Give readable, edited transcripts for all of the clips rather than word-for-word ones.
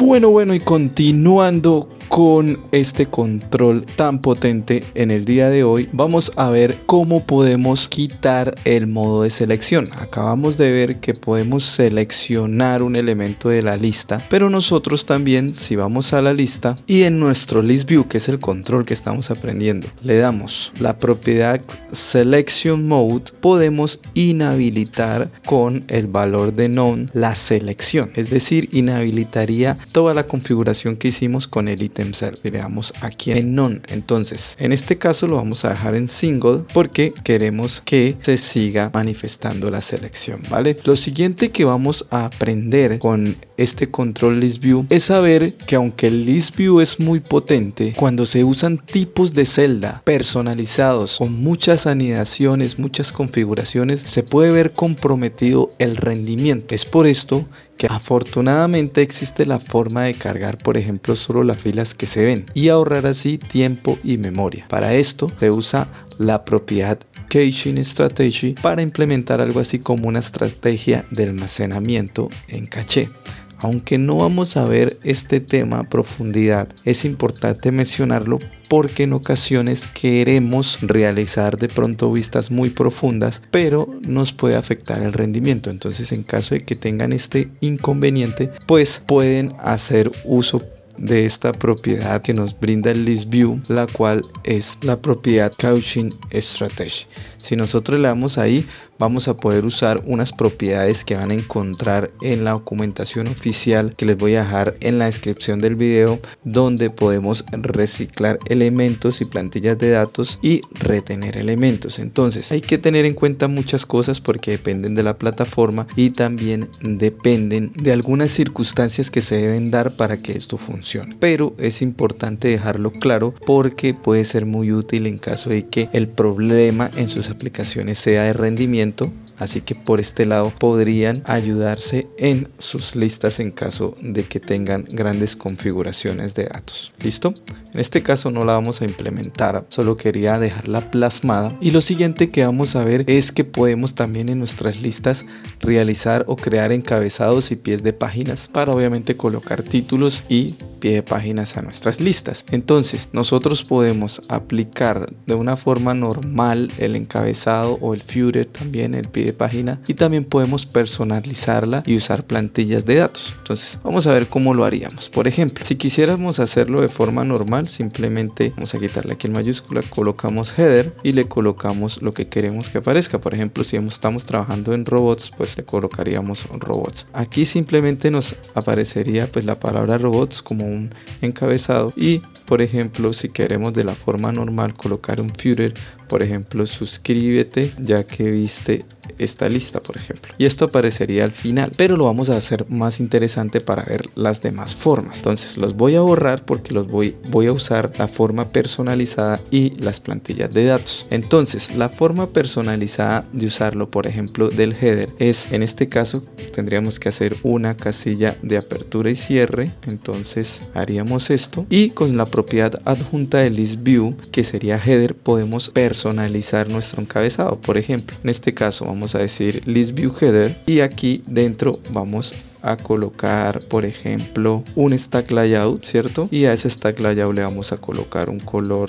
Bueno, y continuando con este control tan potente en el día de hoy, vamos a ver cómo podemos quitar el modo de selección. Acabamos de ver que podemos seleccionar un elemento de la lista, pero nosotros también, si vamos a la lista y en nuestro list view, que es el control que estamos aprendiendo, le damos la propiedad selection mode, podemos inhabilitar con el valor de none la selección, es decir, inhabilitaría toda la configuración que hicimos con el ítem ser. Le damos aquí en none. Entonces en este caso lo vamos a dejar en single porque queremos que se siga manifestando la selección, ¿vale? Lo siguiente que vamos a aprender con este control list view es saber que aunque el list view es muy potente, cuando se usan tipos de celda personalizados con muchas anidaciones, muchas configuraciones, se puede ver comprometido el rendimiento. Es por esto que afortunadamente existe la forma de cargar, por ejemplo, solo las filas que se ven y ahorrar así tiempo y memoria. Para esto se usa la propiedad Caching Strategy para implementar algo así como una estrategia de almacenamiento en caché. Aunque no vamos a ver este tema a profundidad, es importante mencionarlo porque en ocasiones queremos realizar de pronto vistas muy profundas, pero nos puede afectar el rendimiento. Entonces, en caso de que tengan este inconveniente, pues pueden hacer uso de esta propiedad que nos brinda el list view, la cual es la propiedad Caching Strategy. Si nosotros le damos ahí, vamos a poder usar unas propiedades que van a encontrar en la documentación oficial que les voy a dejar en la descripción del video, donde podemos reciclar elementos y plantillas de datos y retener elementos. Entonces hay que tener en cuenta muchas cosas porque dependen de la plataforma y también dependen de algunas circunstancias que se deben dar para que esto funcione, pero es importante dejarlo claro porque puede ser muy útil en caso de que el problema en sus aplicaciones sea de rendimiento. Así que por este lado podrían ayudarse en sus listas en caso de que tengan grandes configuraciones de datos. ¿Listo? En este caso no la vamos a implementar, solo quería dejarla plasmada. Y lo siguiente que vamos a ver es que podemos también en nuestras listas realizar o crear encabezados y pies de páginas para obviamente colocar títulos y pie de páginas a nuestras listas. Entonces nosotros podemos aplicar de una forma normal el encabezado o el footer, también el pie de página, y también podemos personalizarla y usar plantillas de datos. Entonces vamos a ver cómo lo haríamos. Por ejemplo, si quisiéramos hacerlo de forma normal, simplemente vamos a quitarle aquí en mayúscula, colocamos header y le colocamos lo que queremos que aparezca. Por ejemplo, si estamos trabajando en robots, pues le colocaríamos robots. Aquí simplemente nos aparecería pues la palabra robots como un encabezado, y por ejemplo si queremos de la forma normal colocar un footer, por ejemplo suscríbete ya que viste esta lista, por ejemplo, y esto aparecería al final, pero lo vamos a hacer más interesante para ver las demás formas. Entonces los voy a borrar porque voy a usar la forma personalizada y las plantillas de datos. Entonces la forma personalizada de usarlo, por ejemplo del header, es en este caso tendríamos que hacer una casilla de apertura y cierre. Entonces haríamos esto, y con la propiedad adjunta de list view, que sería header, podemos personalizar nuestro encabezado. Por ejemplo, en este caso vamos a decir list view header, y aquí dentro vamos a colocar, por ejemplo, un stack layout, ¿cierto? Y a ese stack layout le vamos a colocar un color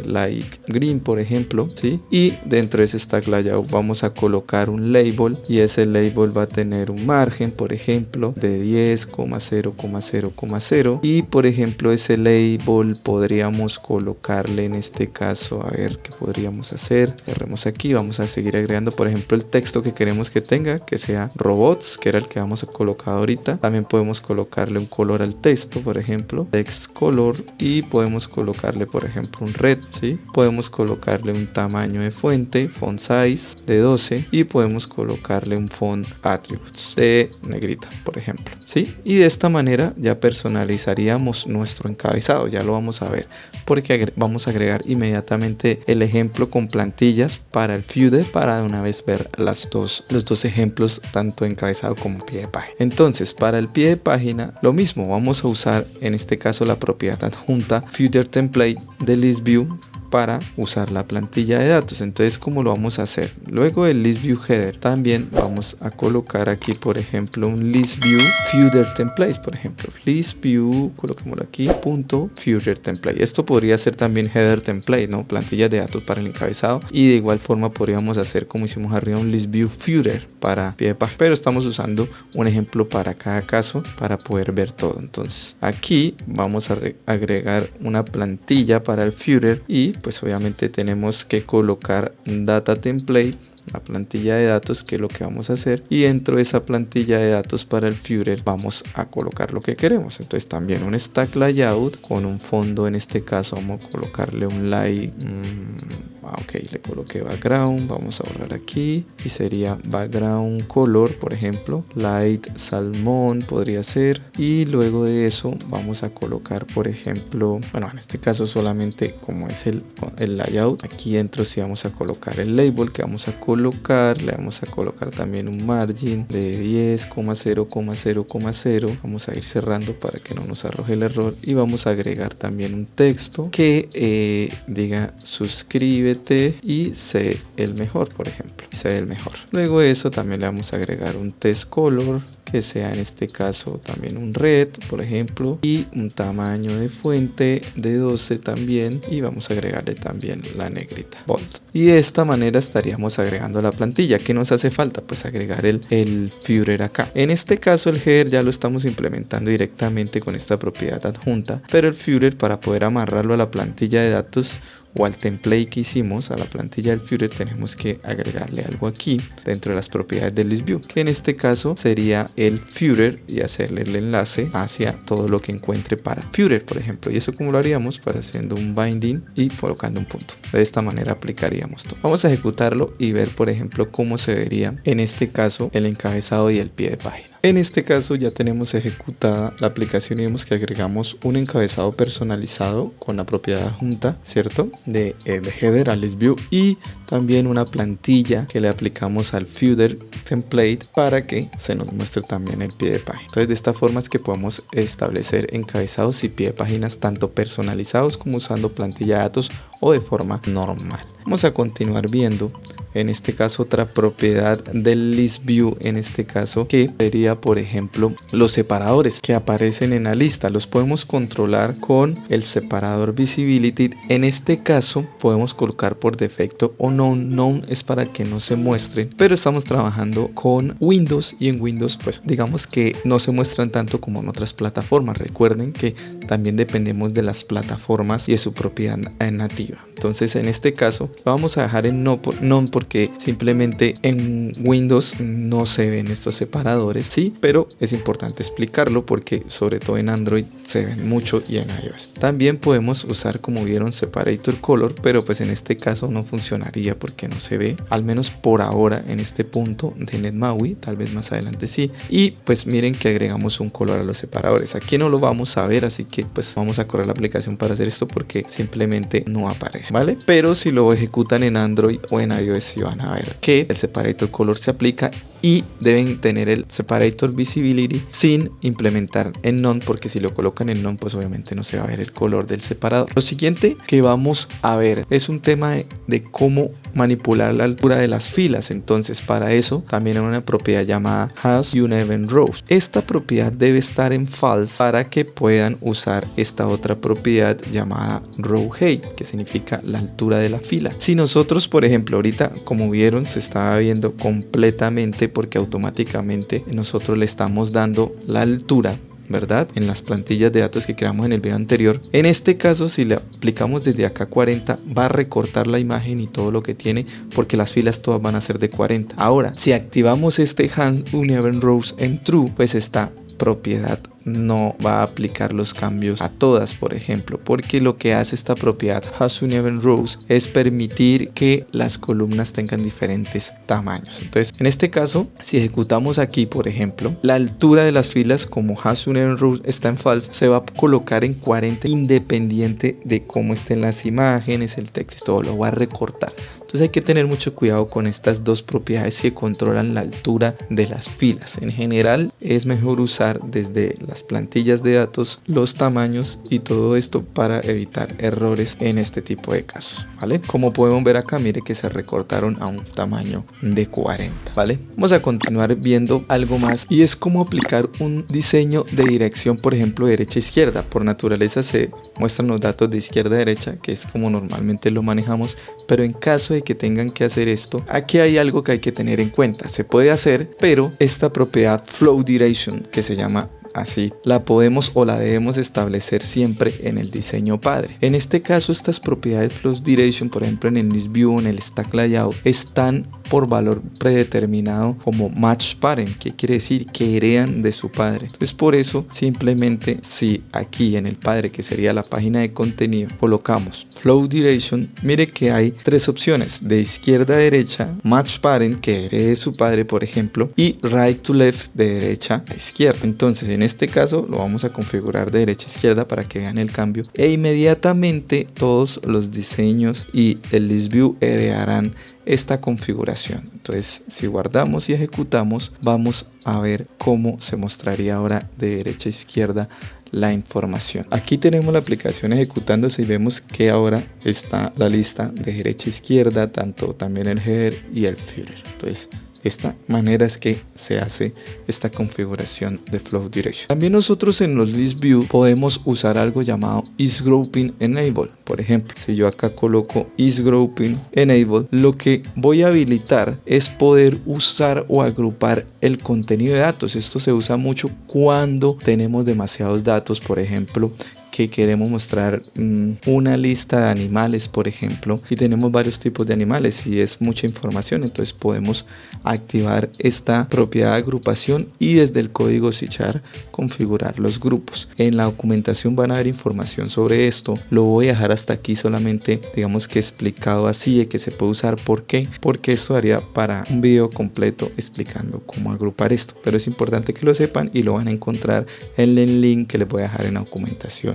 light green, por ejemplo, ¿sí? Y dentro de ese stack layout vamos a colocar un label, y ese label va a tener un margen, por ejemplo, de 10,0,0,0, y por ejemplo ese label podríamos colocarle en este caso, a ver qué podríamos hacer. Cerremos aquí, vamos a seguir agregando, por ejemplo, el texto que queremos que tenga, que sea robots, que era el que vamos a colocar ahorita. También podemos colocarle un color al texto, por ejemplo text color, y podemos colocarle por ejemplo un red, ¿sí? Podemos colocarle un tamaño de fuente, font size de 12, y podemos colocarle un font attributes de negrita, por ejemplo, ¿sí? Y de esta manera ya personalizaríamos nuestro encabezado. Ya lo vamos a ver porque vamos a agregar inmediatamente el ejemplo con plantillas para el footer, para de una vez ver los dos ejemplos, tanto encabezado como pie de página. Entonces para el pie de página lo mismo, vamos a usar en este caso la propiedad adjunta footer template de list view para usar la plantilla de datos. Entonces, ¿cómo lo vamos a hacer? Luego del list view header también vamos a colocar aquí, por ejemplo, un list view footer template, por ejemplo, list view, coloquémoslo aquí, punto footer template. Esto podría ser también header template, ¿no? Plantillas de datos para el encabezado, y de igual forma podríamos hacer, como hicimos arriba, un list view footer para pie de página, pero estamos usando un ejemplo para cada caso para poder ver todo. Entonces aquí vamos a agregar una plantilla para el footer, y pues obviamente tenemos que colocar data template, la plantilla de datos, que es lo que vamos a hacer, y dentro de esa plantilla de datos para el footer vamos a colocar lo que queremos. Entonces también un stack layout con un fondo, en este caso vamos a colocarle un light, ok, le coloqué background, vamos a borrar aquí y sería background color, por ejemplo, light salmón podría ser, y luego de eso vamos a colocar, por ejemplo, bueno, en este caso solamente como es el layout, aquí dentro sí vamos a colocar el label que vamos a colocar, le vamos a colocar también un margin de 10,0,0,0, vamos a ir cerrando para que no nos arroje el error, y vamos a agregar también un texto que diga suscríbete y sé el mejor, por ejemplo, sé el mejor. Luego de eso también le vamos a agregar un text color que sea en este caso también un red, por ejemplo, y un tamaño de fuente de 12 también, y vamos a agregarle también la negrita bold, y de esta manera estaríamos agregando la plantilla. ¿Qué nos hace falta? Pues agregar el footer acá. En este caso el header ya lo estamos implementando directamente con esta propiedad adjunta, pero el footer, para poder amarrarlo a la plantilla de datos o al template que hicimos, a la plantilla del footer, tenemos que agregarle algo aquí dentro de las propiedades del list view, que en este caso sería el footer, y hacerle el enlace hacia todo lo que encuentre para footer, por ejemplo. Y eso, como lo haríamos, pues haciendo un binding y colocando un punto. De esta manera aplicaríamos todo. Vamos a ejecutarlo y ver, por ejemplo, cómo se vería en este caso el encabezado y el pie de página. En este caso ya tenemos ejecutada la aplicación y vemos que agregamos un encabezado personalizado con la propiedad adjunta, ¿cierto?, de header al list view, y también una plantilla que le aplicamos al footer template para que se nos muestre también el pie de página. Entonces, de esta forma es que podemos establecer encabezados y pie de páginas tanto personalizados como usando plantilla de datos o de forma normal. Vamos a continuar viendo en este caso otra propiedad del list view, en este caso, que sería, por ejemplo, los separadores que aparecen en la lista. Los podemos controlar con el separador visibility. En este caso podemos colocar por defecto o none es para que no se muestren, pero estamos trabajando con Windows, y en Windows pues digamos que no se muestran tanto como en otras plataformas. Recuerden que también dependemos de las plataformas y de su propiedad nativa. Entonces, en este caso lo vamos a dejar en none porque simplemente en Windows no se ven estos separadores, sí, pero es importante explicarlo porque sobre todo en Android se ven mucho, y en iOS también podemos usar, como vieron, separator color, pero pues en este caso no funcionaría porque no se ve, al menos por ahora en este punto de NetMaui, tal vez más adelante sí. Y pues miren que agregamos un color a los separadores. Aquí no lo vamos a ver, así que pues vamos a correr la aplicación para hacer esto porque simplemente no aparece, ¿vale? Pero si lo ejecutan en Android o en iOS, sí van a ver que el separator color se aplica, y deben tener el separator visibility sin implementar en none, porque si lo colocan en none pues obviamente no se va a ver el color del separador. Lo siguiente que vamos a ver es un tema de cómo manipular la altura de las filas. Entonces, para eso también hay una propiedad llamada hasUnEventRows. Esta propiedad debe estar en false para que puedan usar esta otra propiedad llamada rowHeight, que significa la altura de la fila. Si nosotros, por ejemplo, ahorita, como vieron, se estaba viendo completamente porque automáticamente nosotros le estamos dando la altura, ¿verdad?, en las plantillas de datos que creamos en el video anterior. En este caso, si le aplicamos desde acá 40, va a recortar la imagen y todo lo que tiene, porque las filas todas van a ser de 40. Ahora, si activamos este hasUnEventRows en true, pues esta propiedad no va a aplicar los cambios a todas, por ejemplo, porque lo que hace esta propiedad hasUnEventRows es permitir que las columnas tengan diferentes tamaños. Entonces en este caso, si ejecutamos aquí por ejemplo, la altura de las filas como has_unEventRule está en false, se va a colocar en 40 independiente de cómo estén las imágenes, el texto, todo lo va a recortar. Entonces hay que tener mucho cuidado con estas dos propiedades que controlan la altura de las filas. En general es mejor usar desde las plantillas de datos los tamaños y todo esto para evitar errores en este tipo de casos, ¿vale? Como podemos ver acá, mire que se recortaron a un tamaño de 40, ¿vale? Vamos a continuar viendo algo más y es cómo aplicar un diseño de dirección, por ejemplo, derecha a izquierda. Por naturaleza se muestran los datos de izquierda a derecha, que es como normalmente lo manejamos, pero en caso de que tengan que hacer esto, aquí hay algo que hay que tener en cuenta. Se puede hacer, pero esta propiedad flow duration, que se llama así, la podemos o la debemos establecer siempre en el diseño padre. En este caso, estas propiedades flow duration, por ejemplo en el list view, en el stack layout, están por valor predeterminado como match parent, que quiere decir que heredan de su padre. Entonces por eso simplemente si aquí en el padre, que sería la página de contenido, colocamos flow duration, mire que hay tres opciones: de izquierda a derecha, match parent, que herede de su padre por ejemplo, y right to left, de derecha a izquierda. Entonces en este caso lo vamos a configurar de derecha a izquierda para que vean el cambio, e inmediatamente todos los diseños y el list view heredarán esta configuración. Entonces si guardamos y ejecutamos, vamos a ver cómo se mostraría ahora de derecha a izquierda la información. Aquí tenemos la aplicación ejecutándose y vemos que ahora está la lista de derecha a izquierda, tanto también el header y el footer. Entonces esta manera es que se hace esta configuración de flow direction. También nosotros en los list view podemos usar algo llamado isGrouping enable. Por ejemplo, si yo acá coloco isGrouping enable, lo que voy a habilitar es poder usar o agrupar el contenido de datos. Esto se usa mucho cuando tenemos demasiados datos, por ejemplo que queremos mostrar una lista de animales, por ejemplo, y tenemos varios tipos de animales y es mucha información. Entonces podemos activar esta propiedad de agrupación y desde el código C# configurar los grupos. En la documentación van a ver información sobre esto. Lo voy a dejar hasta aquí solamente, digamos que explicado así, de que se puede usar. ¿Por qué? Porque esto haría para un video completo explicando cómo agrupar esto, pero es importante que lo sepan y lo van a encontrar en el link que les voy a dejar en la documentación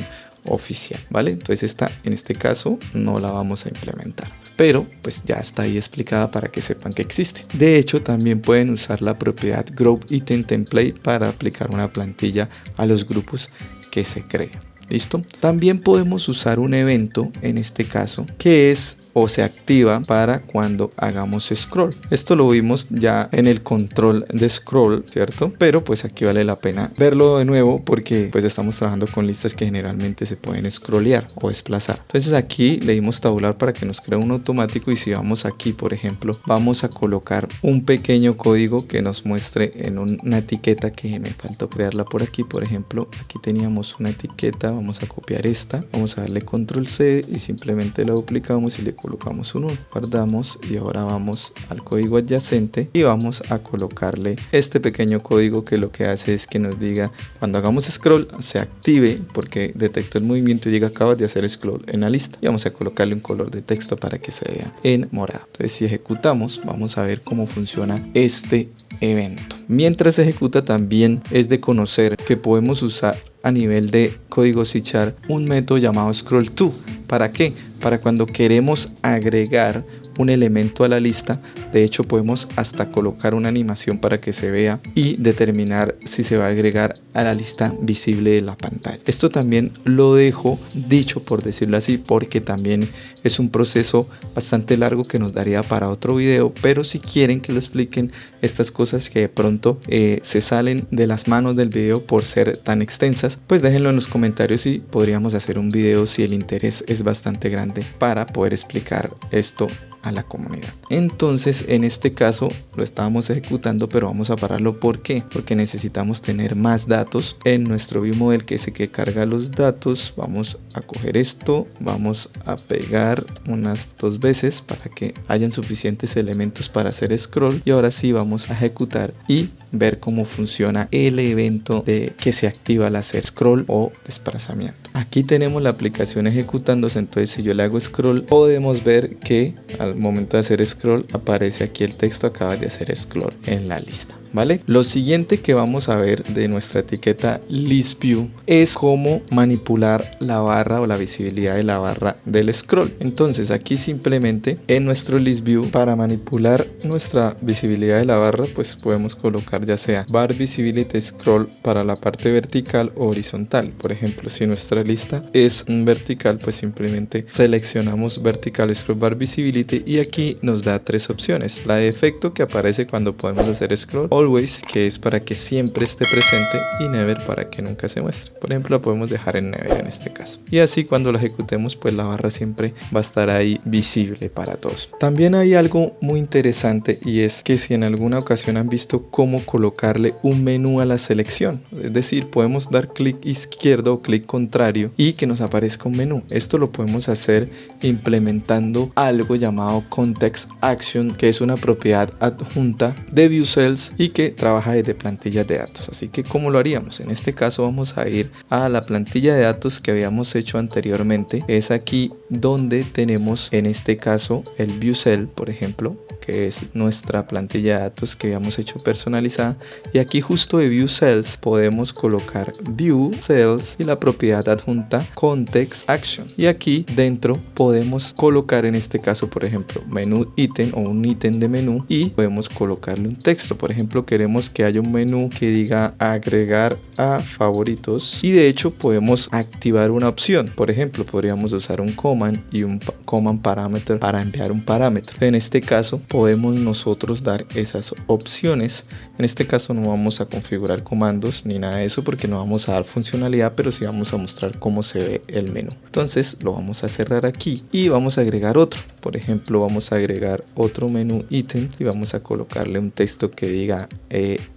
oficial, ¿vale? Entonces esta en este caso no la vamos a implementar, pero pues ya está ahí explicada para que sepan que existe. De hecho también pueden usar la propiedad group item template para aplicar una plantilla a los grupos que se creen. ¿Listo? También podemos usar un evento en este caso que es o se activa para cuando hagamos scroll. Esto lo vimos ya en el control de scroll, ¿cierto? Pero pues aquí vale la pena verlo de nuevo porque pues estamos trabajando con listas que generalmente se pueden scrollear o desplazar. Entonces aquí le dimos tabular para que nos cree un automático, y si vamos aquí por ejemplo vamos a colocar un pequeño código que nos muestre en una etiqueta que me faltó crearla por aquí. Por ejemplo aquí teníamos una etiqueta, vamos a copiar esta, vamos a darle control C y simplemente la duplicamos y le colocamos un 1, guardamos y ahora vamos al código adyacente y vamos a colocarle este pequeño código que lo que hace es que nos diga cuando hagamos scroll se active porque detectó el movimiento y diga acabas de hacer scroll en la lista, y vamos a colocarle un color de texto para que se vea en morado. Entonces si ejecutamos vamos a ver cómo funciona este evento. Mientras se ejecuta también es de conocer que podemos usar a nivel de código C# un método llamado scroll to. ¿Para qué? Para cuando queremos agregar un elemento a la lista. De hecho podemos hasta colocar una animación para que se vea y determinar si se va a agregar a la lista visible de la pantalla. Esto también lo dejo dicho, por decirlo así, porque también es un proceso bastante largo que nos daría para otro video, pero si quieren que lo expliquen estas cosas que de pronto se salen de las manos del video por ser tan extensas, pues déjenlo en los comentarios y podríamos hacer un video si el interés es bastante grande para poder explicar esto a la comunidad. Entonces en este caso lo estábamos ejecutando, pero vamos a pararlo. ¿Por qué? Porque necesitamos tener más datos en nuestro ViewModel, que es el que carga los datos. Vamos a coger esto, vamos a pegar unas 2 veces para que hayan suficientes elementos para hacer scroll, y ahora sí vamos a ejecutar y ver cómo funciona el evento de que se activa al hacer scroll o desplazamiento. Aquí tenemos la aplicación ejecutándose. Entonces si yo le hago scroll podemos ver que al momento de hacer scroll aparece aquí el texto, acabas de hacer scroll en la lista. ¿Vale? Lo siguiente que vamos a ver de nuestra etiqueta List View es cómo manipular la barra o la visibilidad de la barra del scroll. Entonces aquí simplemente en nuestro List View, para manipular nuestra visibilidad de la barra, pues podemos colocar ya sea Bar Visibility Scroll para la parte vertical o horizontal. Por ejemplo, si nuestra lista es vertical, pues simplemente seleccionamos Vertical Scroll Bar Visibility y aquí nos da tres opciones. La de efecto, que aparece cuando podemos hacer scroll, Always, que es para que siempre esté presente, y Never, para que nunca se muestre. Por ejemplo, la podemos dejar en Never en este caso. Y así cuando la ejecutemos, pues la barra siempre va a estar ahí visible para todos. También hay algo muy interesante, y es que si en alguna ocasión han visto cómo colocarle un menú a la selección, es decir, podemos dar clic izquierdo o clic contrario y que nos aparezca un menú. Esto lo podemos hacer implementando algo llamado Context Action, que es una propiedad adjunta de View Cells y que trabaja desde plantillas de datos. Así que ¿cómo lo haríamos? En este caso vamos a ir a la plantilla de datos que habíamos hecho anteriormente. Es aquí donde tenemos en este caso el View Cell, por ejemplo, que es nuestra plantilla de datos que habíamos hecho personalizada, y aquí justo de View Cells podemos colocar View Cells y la propiedad adjunta Context Action, y aquí dentro podemos colocar en este caso por ejemplo menú ítem o un ítem de menú, y podemos colocarle un texto. Por ejemplo, queremos que haya un menú que diga agregar a favoritos, y de hecho podemos activar una opción. Por ejemplo, podríamos usar un command y un command parameter para enviar un parámetro. En este caso podemos nosotros dar esas opciones. En este caso no vamos a configurar comandos ni nada de eso porque no vamos a dar funcionalidad, pero sí vamos a mostrar cómo se ve el menú. Entonces lo vamos a cerrar aquí y vamos a agregar otro. Por ejemplo, vamos a agregar otro menú ítem y vamos a colocarle un texto que diga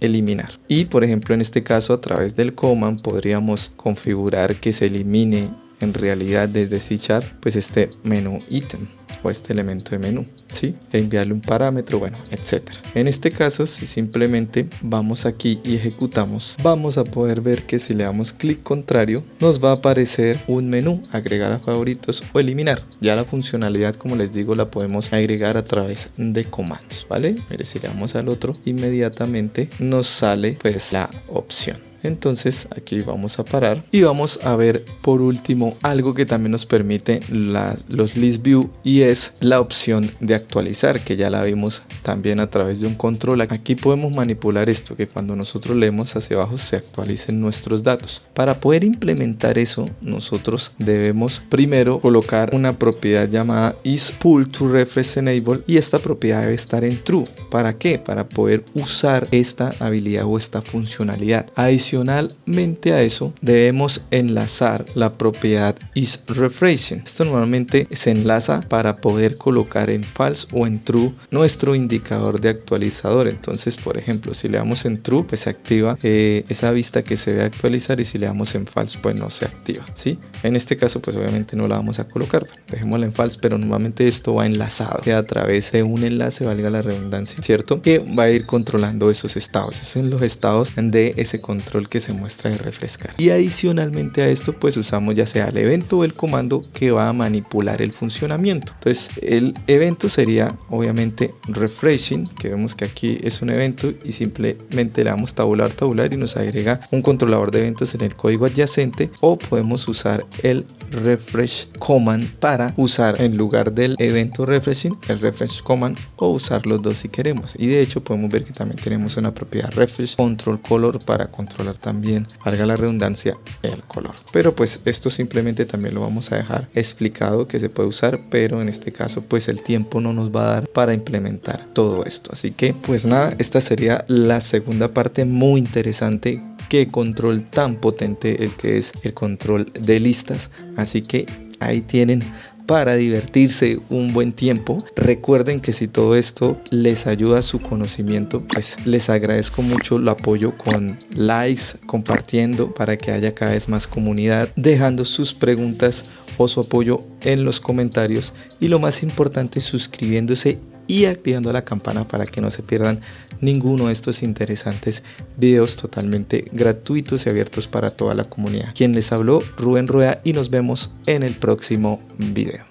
eliminar. Y por ejemplo, en este caso a través del command podríamos configurar que se elimine en realidad desde C# pues este menú ítem o este elemento de menú, ¿sí? Enviarle un parámetro, bueno, etcétera. En este caso, si simplemente vamos aquí y ejecutamos, vamos a poder ver que si le damos clic contrario nos va a aparecer un menú, agregar a favoritos o eliminar. Ya la funcionalidad, como les digo, la podemos agregar a través de comandos, ¿vale? Mire, si le damos al otro, inmediatamente nos sale pues la opción. Entonces aquí vamos a parar y vamos a ver por último algo que también nos permite los List View, y es la opción de actualizar, que ya la vimos también a través de un control. Aquí podemos manipular esto, que cuando nosotros leemos hacia abajo se actualicen nuestros datos. Para poder implementar eso, nosotros debemos primero colocar una propiedad llamada isPullToRefreshEnable, y esta propiedad debe estar en true. ¿Para qué? Para poder usar esta habilidad o esta funcionalidad. Adicionalmente a eso, debemos enlazar la propiedad isRefreshing. Esto normalmente se enlaza para poder colocar en false o en true nuestro indicador de actualizador. Entonces, por ejemplo, si le damos en true, pues se activa esa vista que se ve actualizar, y si le damos en false, pues no se activa, ¿sí? En este caso, pues obviamente no la vamos a colocar, dejémosla en false, pero normalmente esto va enlazado, a través de un enlace, valga la redundancia, ¿cierto? Que va a ir controlando esos estados. Esos son los estados de ese control que se muestra de refrescar. Y adicionalmente a esto, pues usamos ya sea el evento o el comando que va a manipular el funcionamiento. Entonces el evento sería obviamente refreshing, que vemos que aquí es un evento, y simplemente le damos tabular y nos agrega un controlador de eventos en el código adyacente, o podemos usar el refresh command para usar en lugar del evento refreshing el refresh command, o usar los dos si queremos. Y de hecho podemos ver que también tenemos una propiedad refresh control color para controlar también, valga la redundancia, el color. Pero pues esto simplemente también lo vamos a dejar explicado que se puede usar, pero en este caso pues el tiempo no nos va a dar para implementar todo esto. Así que pues nada, esta sería la segunda parte muy interesante. Qué control tan potente el que es el control de listas. Así que ahí tienen para divertirse un buen tiempo. Recuerden que si todo esto les ayuda a su conocimiento, pues les agradezco mucho el apoyo con likes, compartiendo para que haya cada vez más comunidad, dejando sus preguntas o su apoyo en los comentarios, y lo más importante, suscribiéndose y activando la campana para que no se pierdan ninguno de estos interesantes videos totalmente gratuitos y abiertos para toda la comunidad. Quien les habló, Rubén Rueda, y nos vemos en el próximo video.